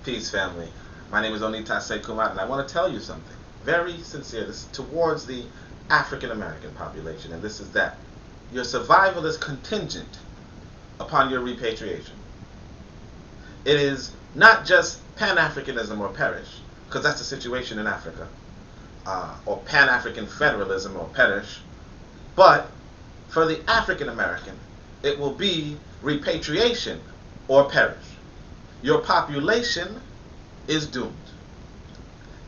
Peace, family. My name is Onitaset Kumat, and I want to tell you something very sincere. This is towards the African American population, and this is that your survival is contingent upon your repatriation. It is not just Pan-Africanism or perish, because that's the situation in Africa, or Pan-African federalism or perish, but for the African American, it will be repatriation or perish. Your population is doomed.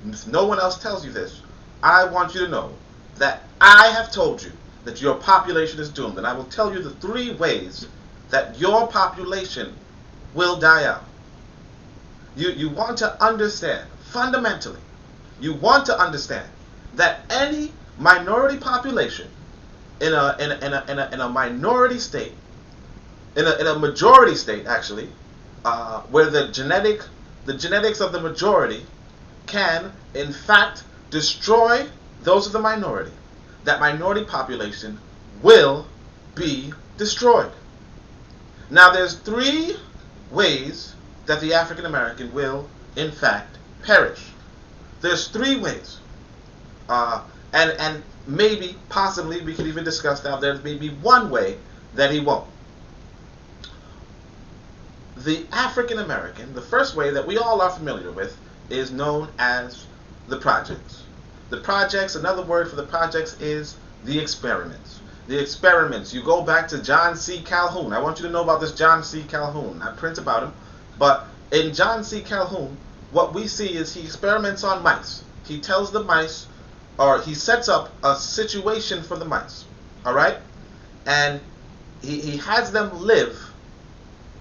If no one else tells you this, I want you to know that I have told you that your population is doomed, and I will tell you the 3 ways that your population will die out. You want to understand, fundamentally, you want to understand that any minority population in a minority state, in a majority state actually, where the genetics of the majority can in fact destroy those of the minority, that minority population will be destroyed. Now there's 3 ways that the African American will in fact perish. There's 3 ways, and maybe possibly we could even discuss that there may be 1 way that he won't. The African American, the first way that we all are familiar with, is known as the projects. The projects, another word for the projects is the experiments. The experiments, you go back to John C. Calhoun. I want you to know about this John C. Calhoun. I print about him, but in John C. Calhoun, what we see is he experiments on mice. He tells the mice, or he sets up a situation for the mice, all right? And he has them live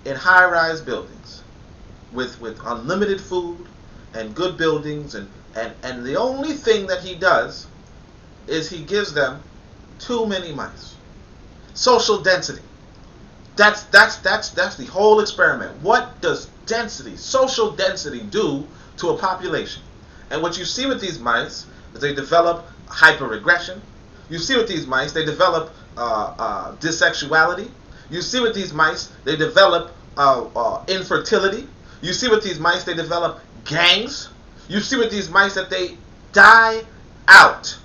in high-rise buildings with unlimited food and good buildings, and the only thing that he does is he gives them too many mice. Social density. That's the whole experiment. What does density, social density, do to a population? And what you see with these mice is they develop hyper-aggression. You see with these mice they develop dysexuality. You see with these mice they develop infertility. You see with these mice they develop gangs. You see with these mice that they die out,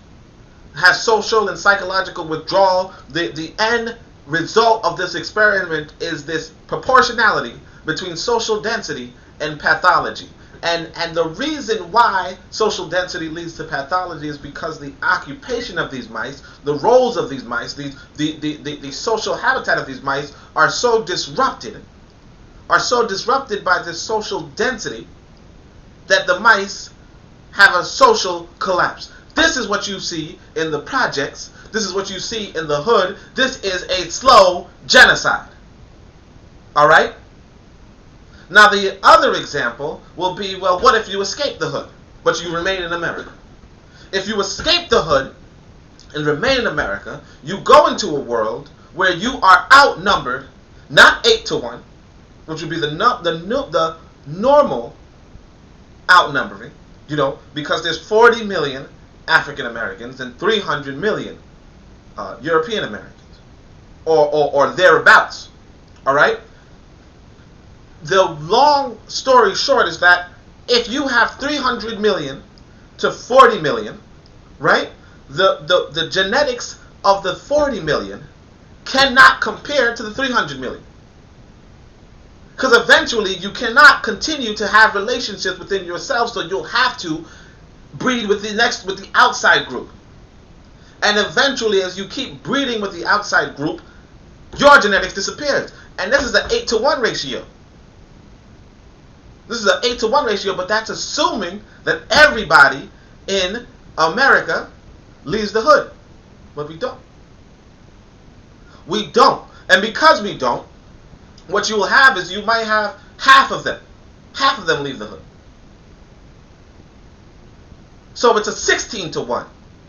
have social and psychological withdrawal. The end result of this experiment is this proportionality between social density and pathology. And the reason why social density leads to pathology is because the occupation of these mice, the roles of these mice, the social habitat of these mice are so disrupted by this social density that the mice have a social collapse. This is what you see in the projects. This is what you see in the hood. This is a slow genocide. All right? Now the other example will be, well, what if you escape the hood, but you remain in America? If you escape the hood and remain in America, you go into a world where you are outnumbered, not 8-1, which would be the normal outnumbering, because there's 40 million African Americans and 300 million European Americans, or thereabouts. All right. The long story short is that if you have 300 million to 40 million, right, the genetics of the 40 million cannot compare to the 300 million. Because eventually you cannot continue to have relationships within yourself, so you'll have to breed with the outside group. And eventually, as you keep breeding with the outside group, your genetics disappears. And this is an 8-1 ratio. This is an 8-1 ratio, but that's assuming that everybody in America leaves the hood. But we don't. We don't. And because we don't, what you will have is you might have half of them leave the hood. So it's a 16-1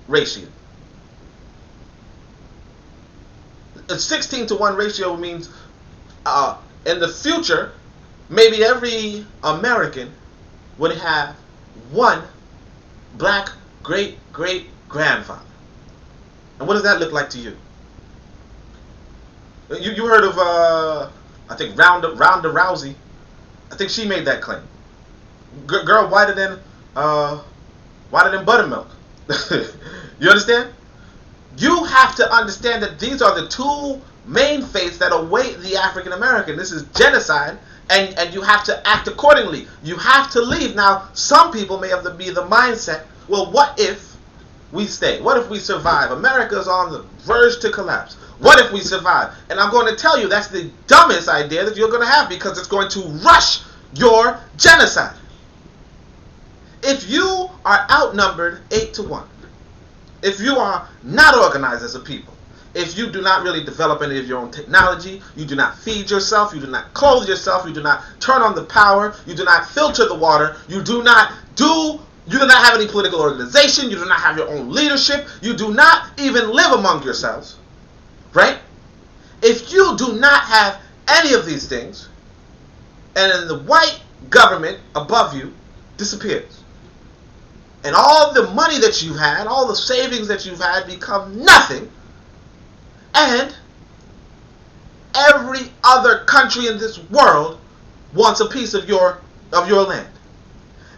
ratio. A 16-1 ratio means in the future, maybe every American would have 1 black great-great-grandfather. And what does that look like to you? You heard of, I think, Ronda Rousey. I think she made that claim. girl whiter than buttermilk. You understand? You have to understand that these are the two main fates that await the African American. This is genocide, and you have to act accordingly. You have to leave. Now, some people may have to be the mindset, well, what if we stay? What if we survive? America is on the verge to collapse. What if we survive? And I'm going to tell you that's the dumbest idea that you're going to have, because it's going to rush your genocide. If you are outnumbered 8-1, if you are not organized as a people, if you do not really develop any of your own technology, you do not feed yourself, you do not clothe yourself, you do not turn on the power, you do not filter the water, you do not have any political organization, you do not have your own leadership, you do not even live among yourselves, right? If you do not have any of these things, and then the white government above you disappears, and all the money that you've had, all the savings that you've had become nothing, and every other country in this world wants a piece of your land,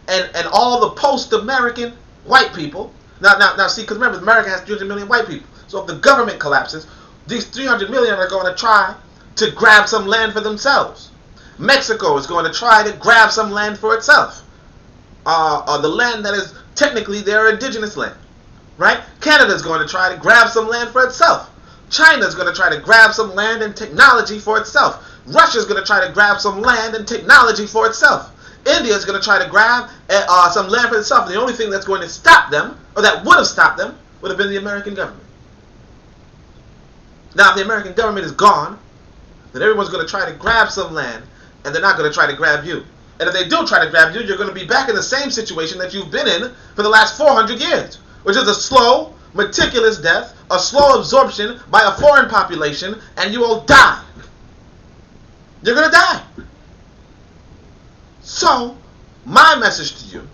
and all the post-American white people. Now, see, because remember, America has 300 million white people. So if the government collapses, these 300 million are going to try to grab some land for themselves. Mexico is going to try to grab some land for itself. The land that is technically their indigenous land, right? Canada is going to try to grab some land for itself. China is going to try to grab some land and technology for itself. Russia is going to try to grab some land and technology for itself. India is going to try to grab some land for itself. The only thing that's going to stop them, or that would have stopped them, would have been the American government. Now, if the American government is gone, then everyone's going to try to grab some land, and they're not going to try to grab you. And if they do try to grab you, you're going to be back in the same situation that you've been in for the last 400 years, which is a slow, meticulous death, a slow absorption by a foreign population, and you will die. You're going to die. So, my message to you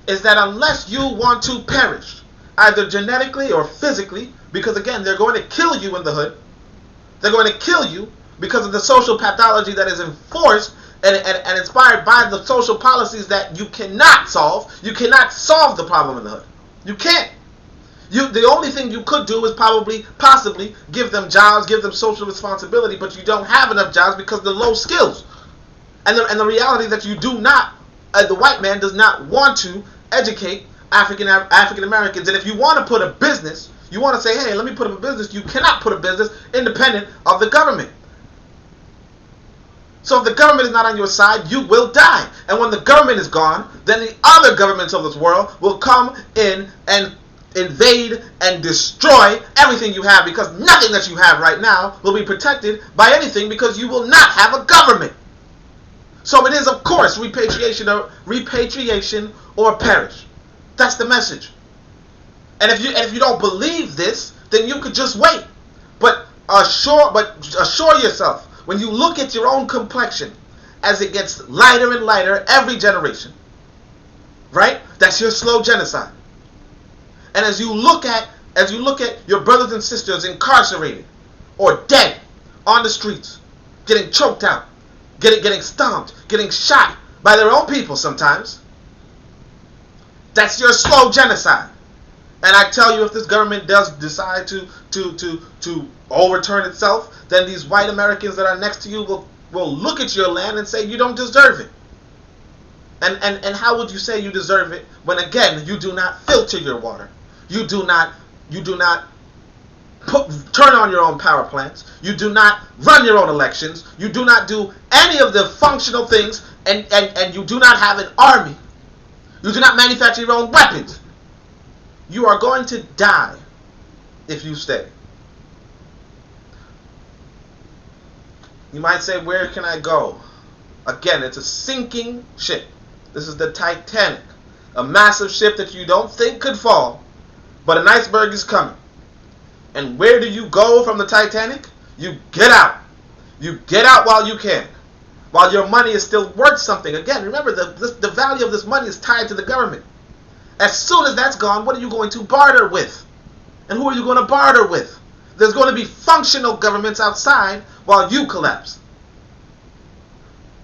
is that unless you want to perish, either genetically or physically, because again, they're going to kill you in the hood, they're going to kill you because of the social pathology that is enforced and inspired by the social policies that you cannot solve. You cannot solve the problem in the hood. You can't. The only thing you could do is possibly give them jobs, give them social responsibility, but you don't have enough jobs because of the low skills. And the reality that you do not, the white man does not want to educate African Americans. And if you want to put a business, you want to say, hey, let me put up a business, you cannot put a business independent of the government. So if the government is not on your side, you will die. And when the government is gone, then the other governments of this world will come in and invade and destroy everything you have, because nothing that you have right now will be protected by anything, because you will not have a government. So it is, of course, repatriation or perish. That's the message. And if you don't believe this, then you could just wait. But assure yourself, when you look at your own complexion as it gets lighter and lighter every generation, right? That's your slow genocide. And as you look at your brothers and sisters incarcerated or dead on the streets, getting choked out, getting stomped, getting shot by their own people sometimes, that's your slow genocide. And I tell you, if this government does decide to overturn itself, then these white Americans that are next to you will look at your land and say you don't deserve it. And how would you say you deserve it when, again, you do not filter your water? You do not turn on your own power plants. You do not run your own elections. You do not do any of the functional things, and you do not have an army. You do not manufacture your own weapons. You are going to die if you stay. You might say, where can I go? Again, it's a sinking ship. This is the Titanic. A massive ship that you don't think could fall, but an iceberg is coming. And where do you go from the Titanic? You get out. You get out while you can, while your money is still worth something. Again, remember, the value of this money is tied to the government. As soon as that's gone, what are you going to barter with? And who are you going to barter with? There's going to be functional governments outside while you collapse.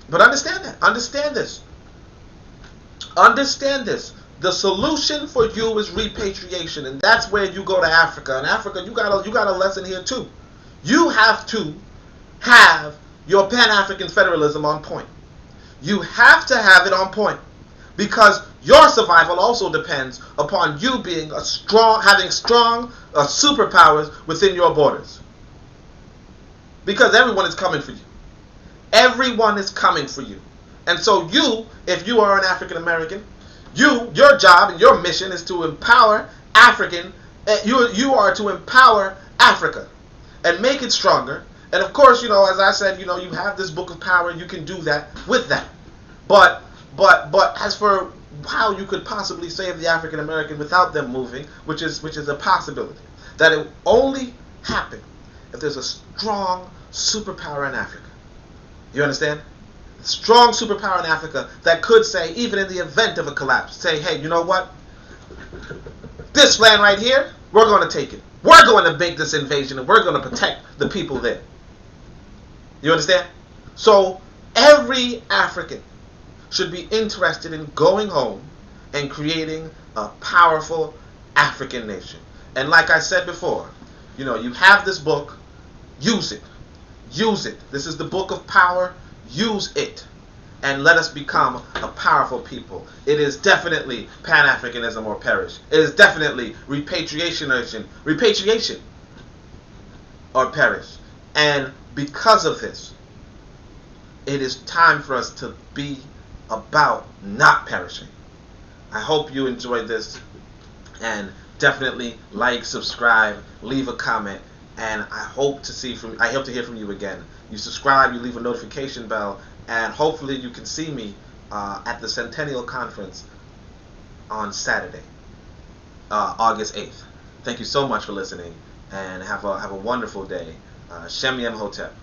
But understand that. Understand this. Understand this. The solution for you is repatriation, and that's where you go to Africa. In Africa, you got a lesson here too. You have to have your Pan-African federalism on point. You have to have it on point, because your survival also depends upon you being having strong superpowers within your borders. Because everyone is coming for you. Everyone is coming for you. And so you, if you are an African American, your job and your mission is to empower you are to empower Africa and make it stronger. And of course, as I said, you have this book of power, you can do that with that. But as for how you could possibly save the African American without them moving, which is a possibility, that it will only happen if there's a strong superpower in Africa. You understand? Strong superpower in Africa that could say, even in the event of a collapse, say, hey, you know what? This land right here, we're going to take it. We're going to make this invasion, and we're going to protect the people there. You understand? So every African should be interested in going home and creating a powerful African nation. And like I said before, you have this book. Use it. Use it. This is the book of power. Use it, and let us become a powerful people. It is definitely Pan-Africanism or perish. It is definitely repatriation or perish. And because of this, it is time for us to be about not perishing. I hope you enjoyed this, and definitely like, subscribe, leave a comment, and I hope to hear from you again. You subscribe, you leave a notification bell, and hopefully you can see me at the Centennial Conference on Saturday, August 8th. Thank you so much for listening, and have a wonderful day. Shem Yem Hotep.